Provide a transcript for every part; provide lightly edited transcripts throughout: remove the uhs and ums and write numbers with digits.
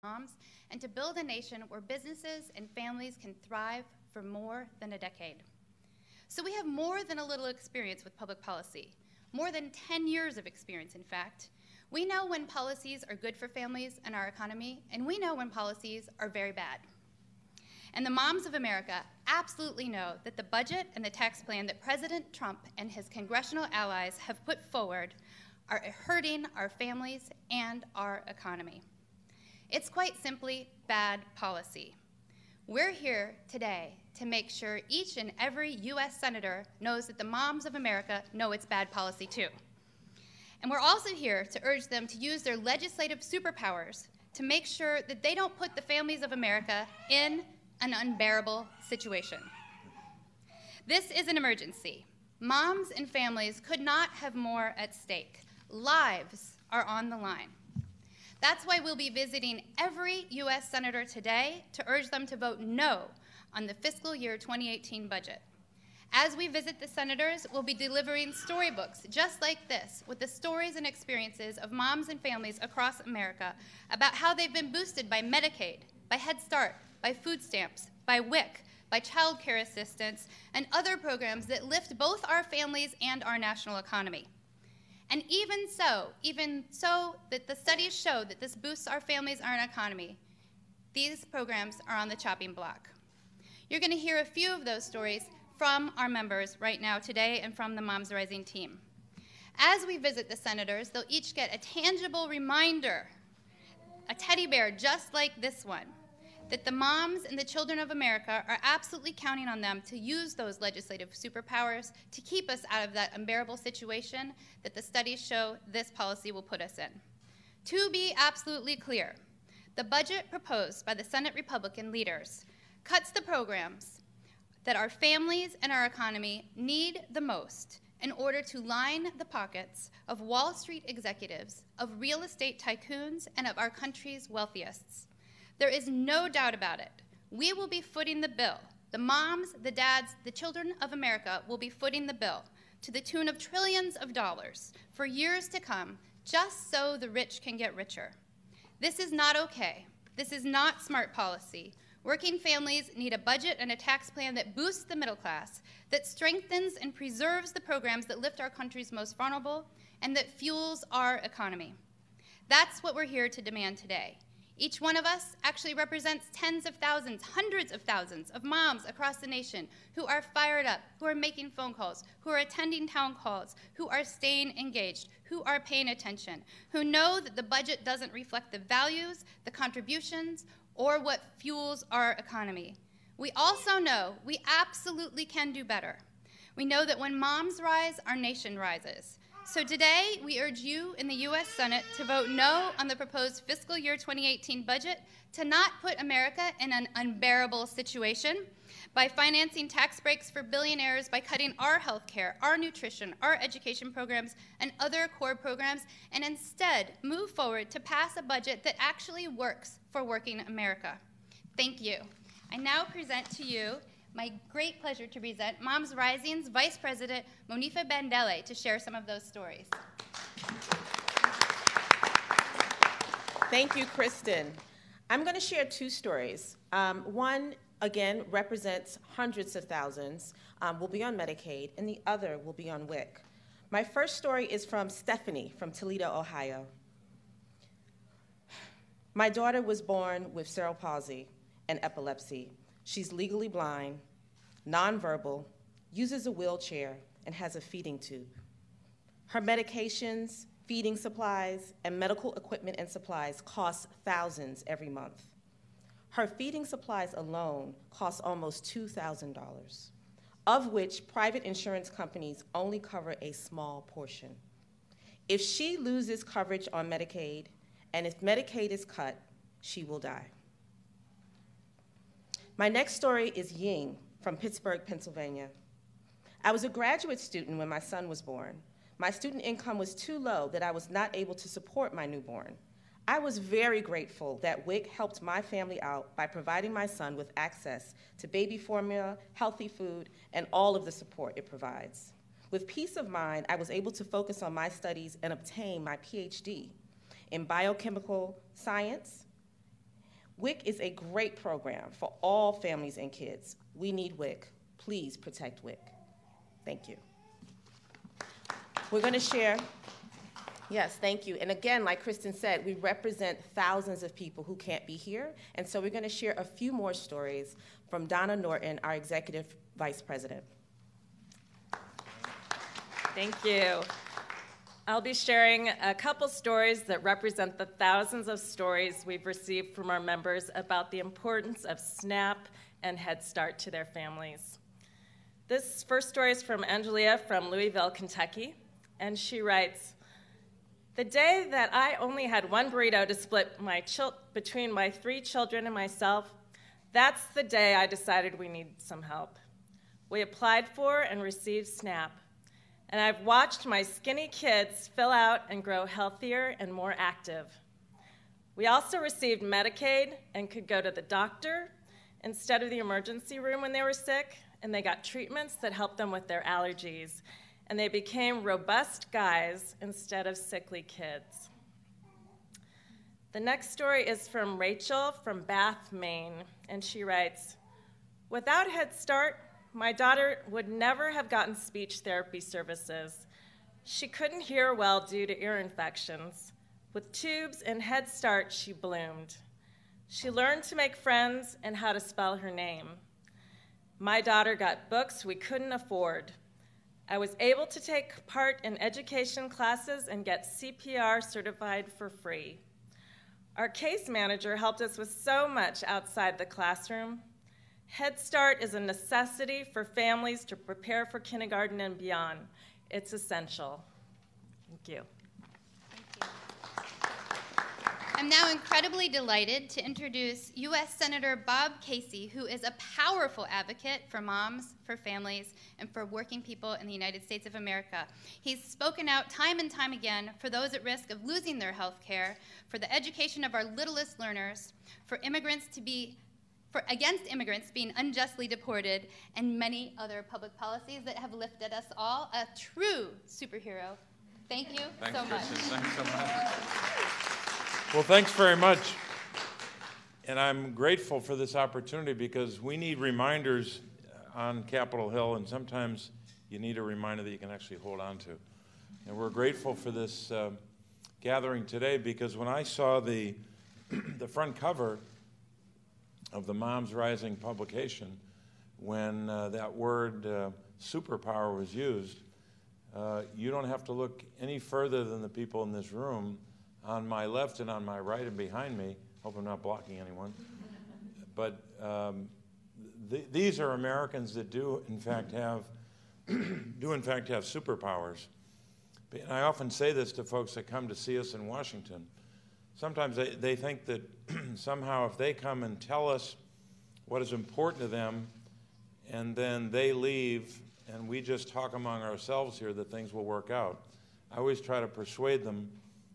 moms and to build a nation where businesses and families can thrive for more than a decade. So we have more than a little experience with public policy, more than 10 years of experience, in fact. We know when policies are good for families and our economy, and we know when policies are very bad. And the moms of America absolutely know that the budget and the tax plan that President Trump and his congressional allies have put forward are hurting our families and our economy. It's quite simply bad policy. We're here today to make sure each and every U.S. senator knows that the moms of America know it's bad policy too. And we're also here to urge them to use their legislative superpowers to make sure that they don't put the families of America in an unbearable situation. This is an emergency. Moms and families could not have more at stake. Lives are on the line. That's why we'll be visiting every U.S. senator today to urge them to vote no on the fiscal year 2018 budget. As we visit the senators, we'll be delivering storybooks just like this with the stories and experiences of moms and families across America about how they've been boosted by Medicaid, by Head Start, by food stamps, by WIC, by child care assistance, and other programs that lift both our families and our national economy. And even so that the studies show that this boosts our families and our economy, these programs are on the chopping block. You're going to hear a few of those stories from our members right now today and from the Moms Rising team. As we visit the senators, they'll each get a tangible reminder, a teddy bear just like this one, that the moms and the children of America are absolutely counting on them to use those legislative superpowers to keep us out of that unbearable situation that the studies show this policy will put us in. To be absolutely clear, the budget proposed by the Senate Republican leaders cuts the programs that our families and our economy need the most in order to line the pockets of Wall Street executives, of real estate tycoons, and of our country's wealthiest. There is no doubt about it. We will be footing the bill. The moms, the dads, the children of America will be footing the bill to the tune of trillions of dollars for years to come, just so the rich can get richer. This is not okay. This is not smart policy. Working families need a budget and a tax plan that boosts the middle class, that strengthens and preserves the programs that lift our country's most vulnerable, and that fuels our economy. That's what we're here to demand today. Each one of us actually represents tens of thousands, hundreds of thousands of moms across the nation who are fired up, who are making phone calls, who are attending town halls, who are staying engaged, who are paying attention, who know that the budget doesn't reflect the values, the contributions, or what fuels our economy. We also know we absolutely can do better. We know that when moms rise, our nation rises. So today, we urge you in the U.S. Senate to vote no on the proposed fiscal year 2018 budget, to not put America in an unbearable situation by financing tax breaks for billionaires, by cutting our health care, our nutrition, our education programs, and other core programs, and instead move forward to pass a budget that actually works for working America. Thank you. I now present to you my great pleasure to present Moms Rising's Vice President, Monifa Bandele, to share some of those stories. Thank you, Kristen. I'm going to share two stories. One, again, represents hundreds of thousands, will be on Medicaid, and the other will be on WIC. My first story is from Stephanie from Toledo, Ohio. My daughter was born with cerebral palsy and epilepsy. She's legally blind, nonverbal, uses a wheelchair, and has a feeding tube. Her medications, feeding supplies, and medical equipment and supplies cost thousands every month. Her feeding supplies alone cost almost $2,000, of which private insurance companies only cover a small portion. If she loses coverage on Medicaid, and if Medicaid is cut, she will die. My next story is Ying from Pittsburgh, Pennsylvania. I was a graduate student when my son was born. My student income was too low that I was not able to support my newborn. I was very grateful that WIC helped my family out by providing my son with access to baby formula, healthy food, and all of the support it provides. With peace of mind, I was able to focus on my studies and obtain my PhD in biochemical science WIC is a great program for all families and kids. We need WIC. Please protect WIC. Thank you. We're going to share. Yes, thank you. And again, like Kristen said, we represent thousands of people who can't be here. And so we're going to share a few more stories from Donna Norton, our Executive Vice President. Thank you. I'll be sharing a couple stories that represent the thousands of stories we've received from our members about the importance of SNAP and Head Start to their families. This first story is from Angelia from Louisville, Kentucky, and she writes, "The day that I only had one burrito to split between my 3 children and myself, that's the day I decided we needed some help. We applied for and received SNAP, and I've watched my skinny kids fill out and grow healthier and more active. We also received Medicaid and could go to the doctor instead of the emergency room when they were sick, and they got treatments that helped them with their allergies, and they became robust guys instead of sickly kids." The next story is from Rachel from Bath, Maine, and she writes, "Without Head Start, my daughter would never have gotten speech therapy services. She couldn't hear well due to ear infections. With tubes and Head Start, she bloomed. She learned to make friends and how to spell her name. My daughter got books we couldn't afford. I was able to take part in education classes and get CPR certified for free. Our case manager helped us with so much outside the classroom. Head Start is a necessity for families to prepare for kindergarten and beyond. It's essential." Thank you. I'm now incredibly delighted to introduce U.S. Senator Bob Casey, who is a powerful advocate for moms, for families, and for working people in the United States of America. He's spoken out time and time again for those at risk of losing their health care, for the education of our littlest learners, against immigrants being unjustly deported, and many other public policies that have lifted us all. A true superhero. Thank you so much. Thanks so much. Well, thanks very much. And I'm grateful for this opportunity because we need reminders on Capitol Hill, and sometimes you need a reminder that you can actually hold on to. And we're grateful for this gathering today because when I saw the front cover of the Moms Rising publication, when that word superpower was used, you don't have to look any further than the people in this room on my left and on my right and behind me. Hope I'm not blocking anyone. But these are Americans that do in fact have superpowers. And I often say this to folks that come to see us in Washington. Sometimes they think that somehow if they come and tell us what is important to them and then they leave and we just talk among ourselves here, that things will work out. I always try to persuade them,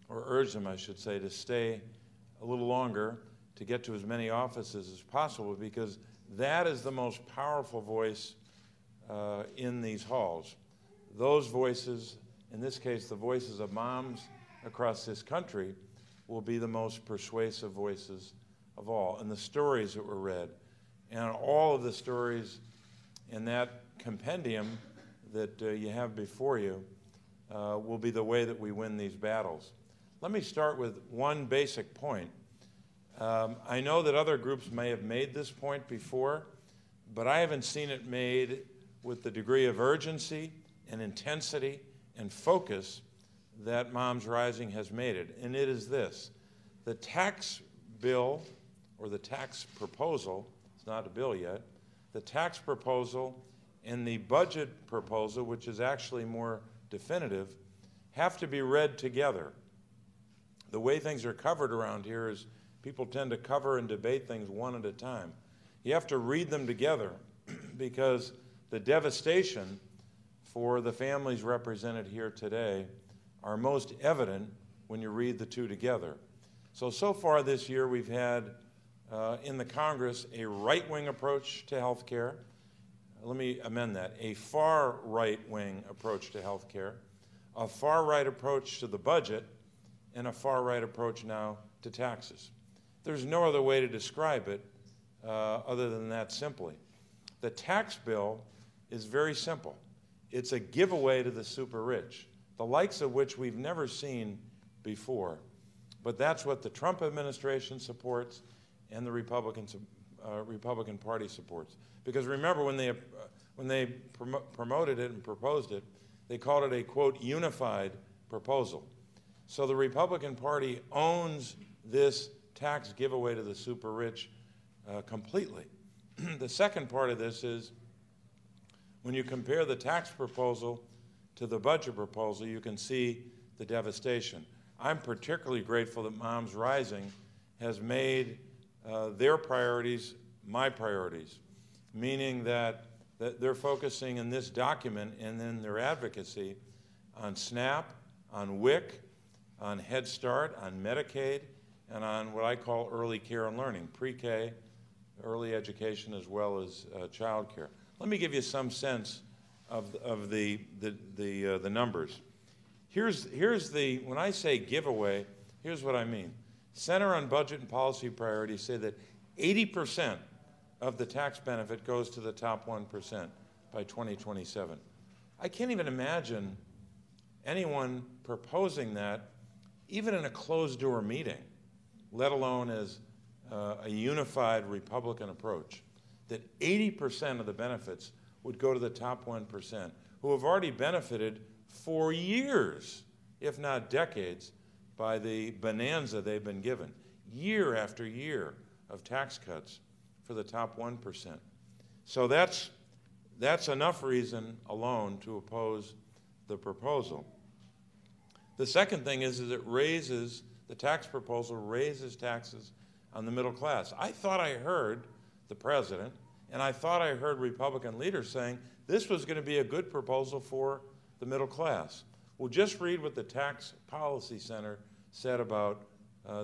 or urge them, I should say, to stay a little longer, to get to as many offices as possible, because that is the most powerful voice in these halls. Those voices, in this case the voices of moms across this country, will be the most persuasive voices of all. And the stories that were read, and all of the stories in that compendium that you have before you will be the way that we win these battles. Let me start with one basic point. I know that other groups may have made this point before, but I haven't seen it made with the degree of urgency and intensity and focus that Moms Rising has made it. And it is this: the tax bill, or the tax proposal, it's not a bill yet, the tax proposal and the budget proposal, which is actually more definitive, have to be read together. The way things are covered around here is people tend to cover and debate things one at a time. You have to read them together because the devastation for the families represented here today are most evident when you read the two together. So far this year we've had in the Congress a right-wing approach to health care. Let me amend that. A far right-wing approach to health care, a far right approach to the budget, and a far right approach now to taxes. There's no other way to describe it other than that simply. The tax bill is very simple. It's a giveaway to the super rich, the likes of which we've never seen before. But that's what the Trump administration supports and the Republican Party supports. Because remember, when they promoted it and proposed it, they called it a, quote, unified proposal. So the Republican Party owns this tax giveaway to the super rich completely. The second part of this is when you compare the tax proposal to the budget proposal, you can see the devastation. I'm particularly grateful that Moms Rising has made their priorities my priorities, meaning that they're focusing in this document and in their advocacy on SNAP, on WIC, on Head Start, on Medicaid, and on what I call early care and learning, pre-K, early education, as well as child care. Let me give you some sense of the numbers. When I say giveaway, here's what I mean. Center on Budget and Policy Priorities say that 80% of the tax benefit goes to the top 1% by 2027. I can't even imagine anyone proposing that, even in a closed-door meeting, let alone as a unified Republican approach, that 80% of the benefits would go to the top 1%, who have already benefited for years, if not decades, by the bonanza they've been given, year after year of tax cuts for the top 1%. So that's enough reason alone to oppose the proposal. The second thing is it raises, the tax proposal raises taxes on the middle class. I thought I heard the president, and I thought I heard Republican leaders saying this was going to be a good proposal for the middle class. Well, just read what the Tax Policy Center said about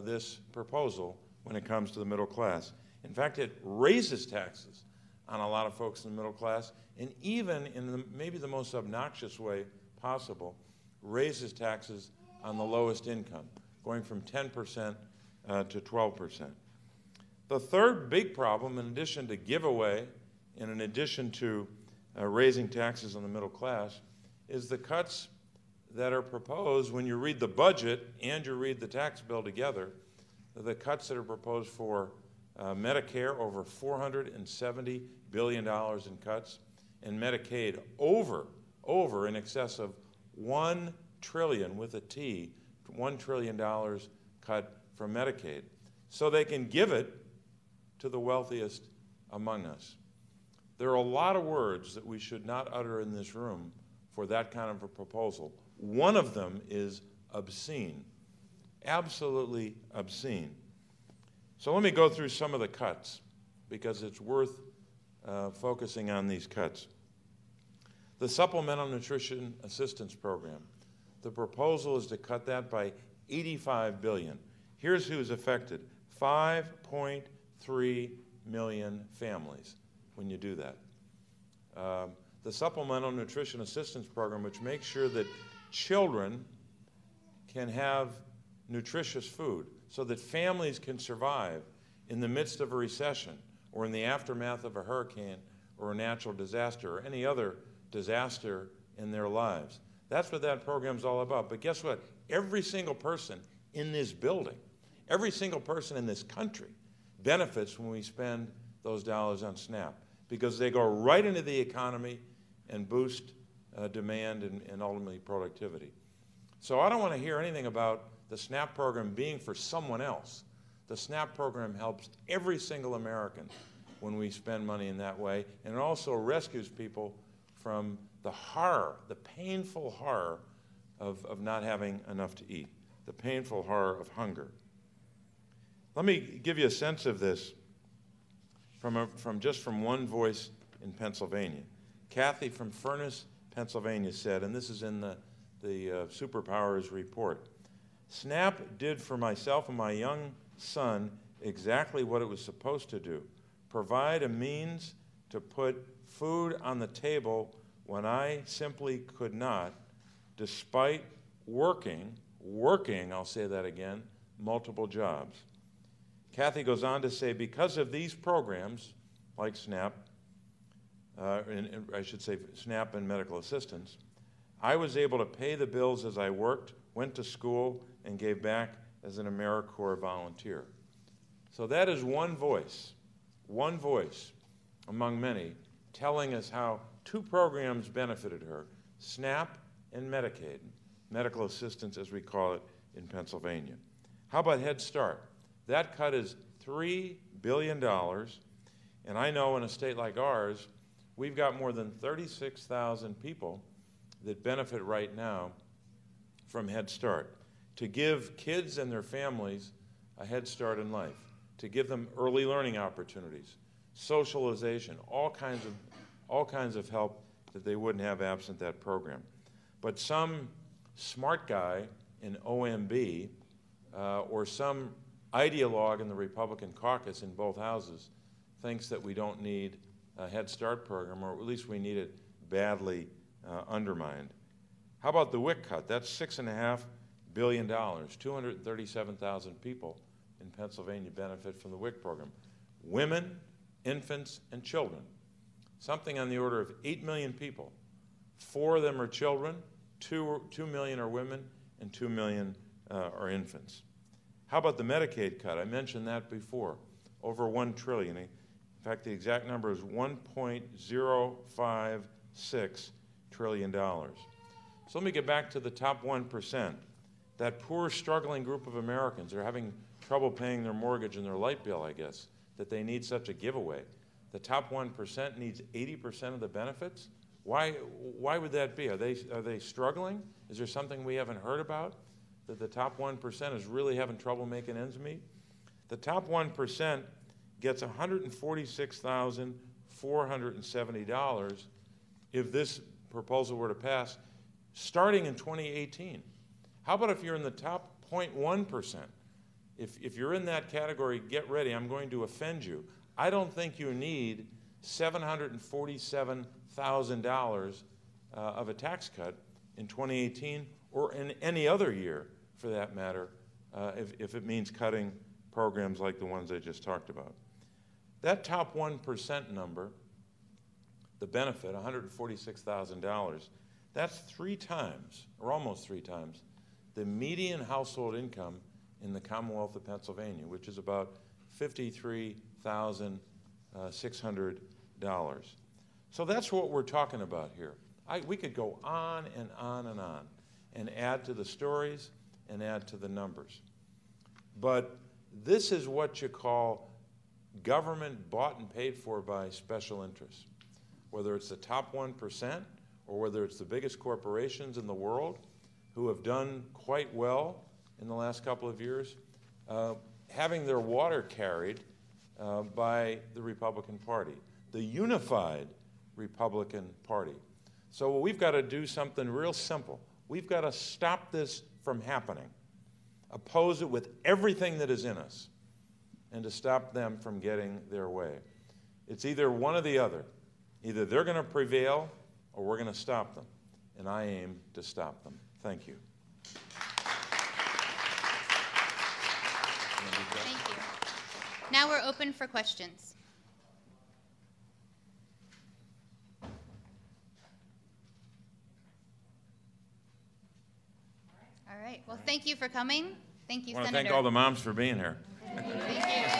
this proposal when it comes to the middle class. In fact, it raises taxes on a lot of folks in the middle class, and even in maybe the most obnoxious way possible, raises taxes on the lowest income, going from 10% to 12%. The third big problem, in addition to giveaway, and in addition to raising taxes on the middle class, is the cuts that are proposed when you read the budget and you read the tax bill together, the cuts that are proposed for Medicare, over $470 billion in cuts, and Medicaid over in excess of $1 trillion with a T, $1 trillion cut from Medicaid, so they can give it to the wealthiest among us. There are a lot of words that we should not utter in this room for that kind of a proposal. One of them is obscene, absolutely obscene. So let me go through some of the cuts, because it's worth focusing on these cuts. The Supplemental Nutrition Assistance Program, the proposal is to cut that by $85 billion. Here's who's affected: 5.3 million families when you do that. The Supplemental Nutrition Assistance Program, which makes sure that children can have nutritious food so that families can survive in the midst of a recession or in the aftermath of a hurricane or a natural disaster or any other disaster in their lives. That's what that program's all about. But guess what? Every single person in this building, every single person in this country benefits when we spend those dollars on SNAP, because they go right into the economy and boost demand and ultimately productivity. So I don't want to hear anything about the SNAP program being for someone else. The SNAP program helps every single American when we spend money in that way, and it also rescues people from the horror, the painful horror of not having enough to eat, the painful horror of hunger. Let me give you a sense of this from one voice in Pennsylvania. Kathy from Furnace, Pennsylvania said, and this is in the Superpowers report, SNAP did for myself and my young son exactly what it was supposed to do: provide a means to put food on the table when I simply could not, despite working, I'll say that again, multiple jobs. Kathy goes on to say, because of these programs, like SNAP, and I should say SNAP and medical assistance, I was able to pay the bills as I worked, went to school, and gave back as an AmeriCorps volunteer. So that is one voice among many, telling us how two programs benefited her, SNAP and Medicaid, medical assistance as we call it in Pennsylvania. How about Head Start? That cut is $3 billion, and I know in a state like ours, we've got more than 36,000 people that benefit right now from Head Start. To give kids and their families a head start in life, to give them early learning opportunities, socialization, all kinds of help that they wouldn't have absent that program. But some smart guy in OMB or some ideologue in the Republican caucus in both houses thinks that we don't need a Head Start program, or at least we need it badly undermined. How about the WIC cut? That's $6.5 billion. 237,000 people in Pennsylvania benefit from the WIC program. Women, infants, and children. Something on the order of 8 million people. 4 of them are children, 2 million are women, and 2 million are infants. How about the Medicaid cut? I mentioned that before. Over $1 trillion. In fact, the exact number is $1.056 trillion. So let me get back to the top 1%. That poor, struggling group of Americans are having trouble paying their mortgage and their light bill, I guess, that they need such a giveaway. The top 1% needs 80% of the benefits? Why would that be? Are they struggling? Is there something we haven't heard about? That the top 1% is really having trouble making ends meet? The top 1% gets $146,470 if this proposal were to pass, starting in 2018. How about if you're in the top 0.1%? If you're in that category, get ready. I'm going to offend you. I don't think you need $747,000 of a tax cut in 2018 or in any other year, for that matter, if it means cutting programs like the ones I just talked about. That top 1% number, the benefit, $146,000, that's 3 times, or almost 3 times, the median household income in the Commonwealth of Pennsylvania, which is about $53,600. So that's what we're talking about here. We could go on and on and on and add to the stories and add to the numbers. But this is what you call government bought and paid for by special interests, whether it's the top 1% or whether it's the biggest corporations in the world who have done quite well in the last couple of years, having their water carried by the Republican Party, the unified Republican Party. So we've got to do something real simple. We've got to stop this from happening, oppose it with everything that is in us, and to stop them from getting their way. It's either one or the other. Either they're going to prevail or we're going to stop them, and I aim to stop them. Thank you. Thank you. Now we're open for questions. All right. Well, thank you for coming. Thank you, I want to Senator. thank all the moms for being here. Thank you.